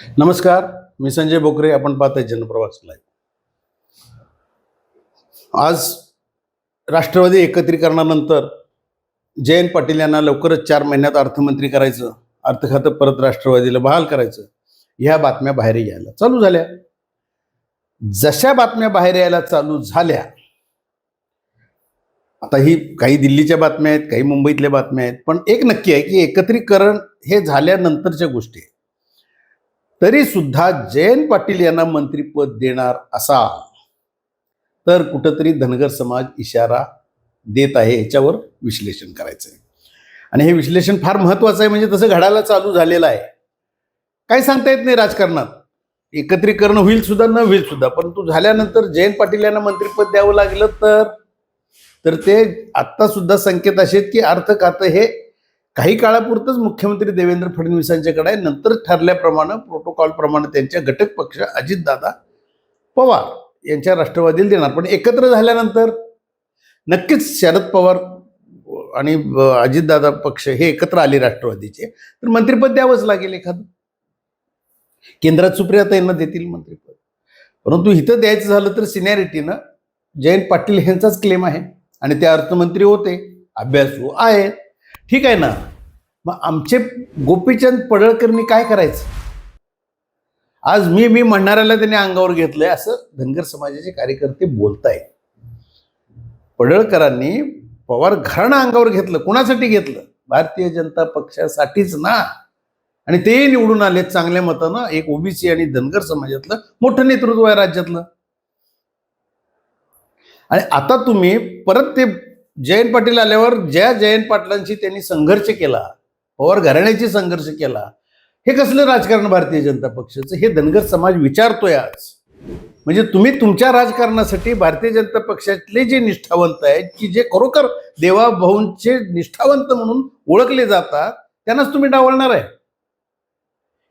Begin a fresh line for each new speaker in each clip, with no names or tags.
नमस्कार, मी संजय बोकरे. आपण पाहताय जनप्रवास लाईव्ह. आज राष्ट्रवादी एकत्रीकरणानंतर जयंत पाटील यांना लवकरच 4 महिन्यात अर्थमंत्री करायचं, अर्थ खातं परत राष्ट्रवादीला बहाल करायचं, ह्या बातम्या बाहेर यायला चालू झाल्या. जशा बातम्या बाहेर यायला चालू झाल्या, आता ही काही दिल्लीच्या बातम्या आहेत, काही मुंबईतल्या बातम्या आहेत, पण एक नक्की आहे की एकत्रीकरण हे झाल्यानंतरच्या गोष्टी आहेत. तरी सुद्धा जयंत पाटील यांना मंत्रिपद देणार असा तर कुठंतरी धनगर समाज इशारा देत आहे. ह्याच्यावर विश्लेषण करायचं आहे आणि हे विश्लेषण फार महत्वाचं आहे. म्हणजे तसं घडायला चालू झालेलं आहे. काही सांगता येत नाही राजकारणात, एकत्रीकरण होईल सुद्धा न होईल सुद्धा, परंतु झाल्यानंतर जयंत पाटील यांना मंत्रिपद द्यावं लागलं तर ते आत्ता सुद्धा संकेत असे आहेत की अर्थ खातं हे काही काळापुरतंच मुख्यमंत्री देवेंद्र फडणवीसांच्याकडे आहे. नंतर ठरल्याप्रमाणे प्रोटोकॉल प्रमाणे त्यांच्या घटक पक्ष अजितदादा पवार यांच्या राष्ट्रवादीला देणार. पण एकत्र झाल्यानंतर नक्कीच शरद पवार आणि अजितदादा पक्ष हे एकत्र आले राष्ट्रवादीचे, तर मंत्रिपद द्यावंच लागेल एखादं. केंद्रात सुप्रियाताई यांना देतील मंत्रिपद, परंतु इथं द्यायचं झालं तर सिनियरिटीनं जयंत पाटील यांचाच क्लेम आहे आणि ते अर्थमंत्री होते, अभ्यासू आहेत. ठीक आहे ना. मग आमचे गोपीचंद पडळकरनी काय करायचं? आज मी म्हणणाऱ्याला त्यांनी अंगावर घेतलंय असं धनगर समाजाचे कार्यकर्ते बोलतायत. पडळकरांनी पवार घराणं अंगावर घेतलं. कुणासाठी घेतलं? भारतीय जनता पक्षासाठीच ना. आणि ते निवडून आले चांगल्या मतानं. एक ओबीसी आणि धनगर समाजातलं मोठं नेतृत्व आहे राज्यातलं. आणि आता तुम्ही परत ते जयंत पाटील आल्यावर ज्या जयंत पाटलांशी त्यांनी संघर्ष केला, पवार घराण्याशी संघर्ष केला, हे कसलं राजकारण भारतीय जनता पक्षाचं हे धनगर समाज विचारतोय आज. म्हणजे तुम्ही तुमच्या राजकारणासाठी भारतीय जनता पक्षातले जे निष्ठावंत आहेत की जे खरोखर देवाभाऊंचे निष्ठावंत म्हणून ओळखले जातात, त्यांनाच तुम्ही डावलणार आहे.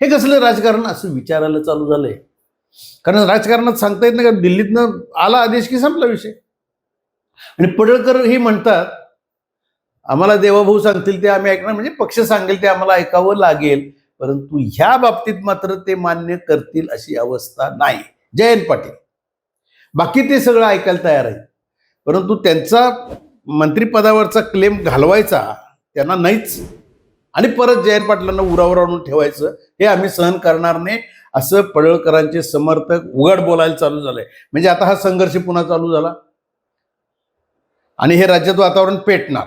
हे कसलं राजकारण असं विचारायला चालू झालंय. कारण राजकारणात सांगता येत नाही का, दिल्लीतनं आला आदेश की संपला विषय. आणि पडळकर हे म्हणतात आम्हाला देवाभाऊ सांगतील ते आम्ही ऐकणार, म्हणजे पक्ष सांगेल ते आम्हाला ऐकावं लागेल. परंतु ह्या बाबतीत मात्र ते मान्य करतील अशी अवस्था नाही. जयंत पाटील बाकी ते सगळं ऐकायला तयार आहेत, परंतु त्यांचा मंत्रिपदावरचा क्लेम घालवायचा त्यांना नाहीच. आणि परत जयंत पाटलांना उरावर आणून ठेवायचं हे आम्ही सहन करणार नाही असं पडळकरांचे समर्थक उघड बोलायला चालू झालंय. म्हणजे आता हा संघर्ष पुन्हा चालू झाला आणि हे राज्यात वातावरण पेटणार.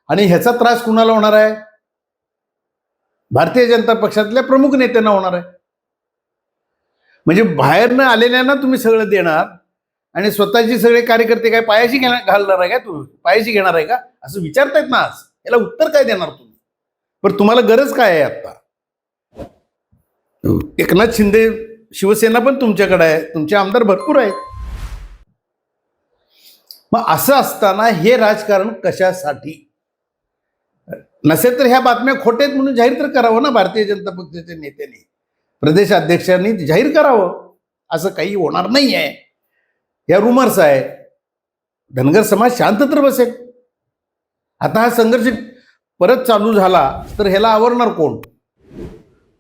आणि ह्याचा त्रास कुणाला होणार आहे? भारतीय जनता पक्षातल्या प्रमुख नेत्यांना होणार आहे. म्हणजे बाहेरनं आलेल्यांना तुम्ही सगळं देणार आणि स्वतःचे सगळे कार्यकर्ते काय पायाशी घालणार आहे का? तुम्ही पायाशी घेणार आहे का असं विचारतायत ना. आज याला उत्तर काय देणार तुम्ही? पण तुम्हाला गरज काय आहे? आता एकनाथ शिंदे शिवसेना पण तुमच्याकडे आहे, तुमचे आमदार भरपूर आहेत. मग असं असताना हे राजकारण कशासाठी? नसेल तर ह्या बातम्या खोट्या आहेत म्हणून जाहीर तर करावं ना भारतीय जनता पक्षाच्या नेत्यांनी, प्रदेश अध्यक्षांनी जाहीर करावं. असं काही होणार नाही आहे. या रुमर्स आहे. धनगर समाज शांत तर बसेल. आता हा संघर्ष परत चालू झाला तर ह्याला आवरणार कोण?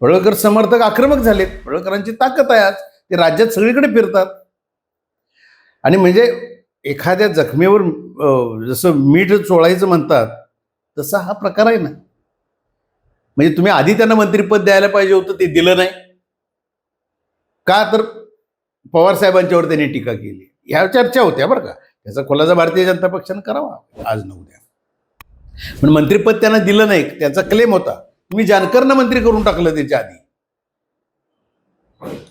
पडळकर समर्थक आक्रमक झालेत. पडळकरांची ताकद आहे आज, ते राज्यात सगळीकडे फिरतात. आणि म्हणजे एखाद्या जखमेवर जसं मीठ चोळायचं म्हणतात तसा हा प्रकार आहे ना. म्हणजे तुम्ही आधी त्यांना मंत्रिपद द्यायला पाहिजे होतं, ते दिलं नाही का? तर पवार साहेबांच्यावर त्यांनी टीका केली. ह्या चर्चा होत्या बरं का. त्याचा खुलासा भारतीय जनता पक्षाने करावा आज न उद्या. पण मंत्रिपद त्यांना दिलं नाही, त्याचा क्लेम होता. तुम्ही जानकरना मंत्री करून टाकलं त्याच्या आधी.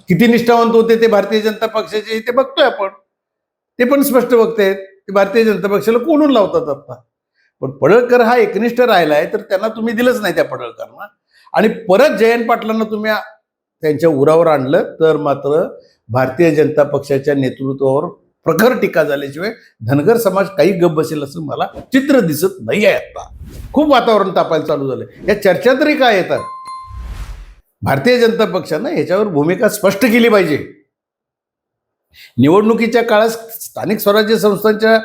किती निष्ठावंत होते ते भारतीय जनता पक्षाचे ते बघतोय आपण. ते पण स्पष्ट बघतायत ते भारतीय जनता पक्षाला कोणून लावतात आता. पण पडळकर हा एकनिष्ठ राहिलाय तर त्यांना तुम्ही दिलंच नाही त्या पडळकरांना. आणि परत जयंत पाटलांना तुम्ही त्यांच्या उरावर आणलं तर मात्र भारतीय जनता पक्षाच्या नेतृत्वावर प्रखर टीका झाल्याशिवाय धनगर समाज काही गप बसेल असं मला चित्र दिसत नाही आहे. आता खूप वातावरण तापायला चालू झालंय. या चर्चा तरी काय येतात? भारतीय जनता पक्षानं ह्याच्यावर भूमिका स्पष्ट केली पाहिजे. निवडणुकीच्या काळात स्थानिक स्वराज्य संस्थांच्या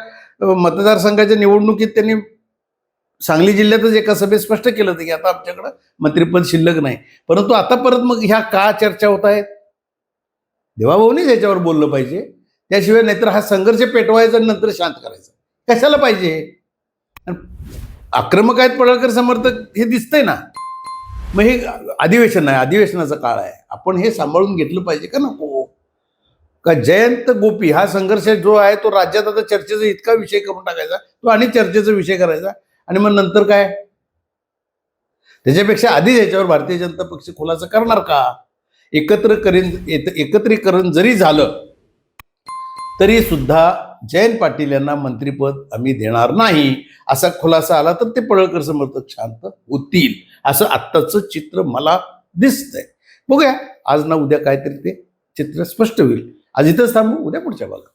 मतदारसंघाच्या निवडणुकीत त्यांनी सांगली जिल्ह्यातच एका सभेत स्पष्ट केलं होतं की आता आमच्याकडं मंत्रिपद शिल्लक नाही. परंतु आता परत मग ह्या का चर्चा होत आहेत? देवाभाऊनीच याच्यावर बोललं पाहिजे. त्याशिवाय नाहीतर हा संघर्ष पेटवायचा आणि नंतर शांत करायचा कशाला पाहिजे? आक्रमक आहेत पडळकर समर्थक हे दिसतंय ना. मग हे अधिवेशन आहे, अधिवेशनाचा काळ आहे, आपण हे सांभाळून घेतलं पाहिजे का नको? का जयंत गोपी हा संघर्ष जो आहे तो राज्यात आता चर्चेचा इतका विषय करून टाकायचा, तो आणि चर्चेचा विषय करायचा आणि मग नंतर काय? त्याच्यापेक्षा आधीच याच्यावर भारतीय जनता पक्ष खुलासा करणार का? एकत्रीकरण जरी झालं तरी सुद्धा जयंत पाटील यांना मंत्रिपद आम्ही देणार नाही असा खुलासा आला तर ते पडळकर समर्थक शांत होतील असं आत्ताचं चित्र मला दिसतंय. बघूया आज ना उद्या काहीतरी ते चित्र स्पष्ट होईल. आज इथंच थांबू, उद्या पुढच्या भागात.